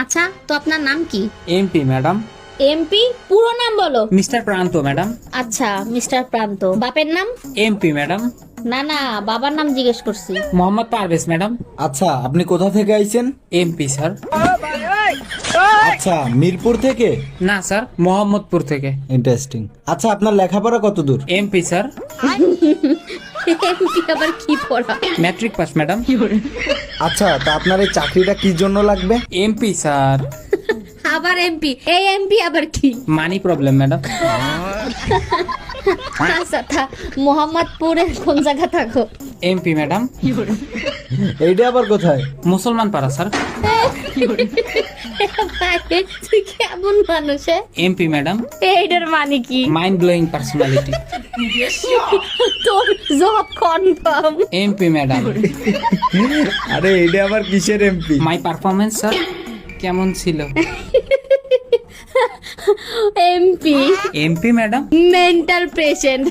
আচ্ছা, তো আপনার নাম কি? MP madam. এমপি? পুরো নাম বলো। মিস্টার প্রান্ত ম্যাডাম। আচ্ছা, মিস্টার প্রান্ত। বাপের নাম? MP madam. না না, বাবার নাম জিজ্ঞেস করছি। মোহাম্মদ পারভেজ ম্যাডাম। আচ্ছা, আপনি কোথা থেকে আইছেন? MP sir. আচ্ছা, মিরপুর থেকে? না স্যার, মোহাম্মদপুর থেকে। ইন্টারেস্টিং। আচ্ছা, আপনার লেখাপড়া কত দূর? MP sir. এমপি আবার কি পড়া? Matric pass madam. আচ্ছা, তা আপনার এই চাকরিটা কি জন্য লাগবে? MP sir. আবার এমপি? এই এমপি আবার কি? Money problem madam. আচ্ছা, মোহাম্মদপুরের কোন জায়গা থাকো? MP madam. এইটা আবার কোথায়? মুসলমান পাড়া স্যার। তুই কেমন মানুষ? MP madam. এইটার মানে কি? Mind blowing personality. তোর জব কনফার্ম। MP madam. আরে এইটা আবার কিসের এমপি? মাই পারফরমেন্স স্যার কেমন ছিল? MP MP madam. Mental patient.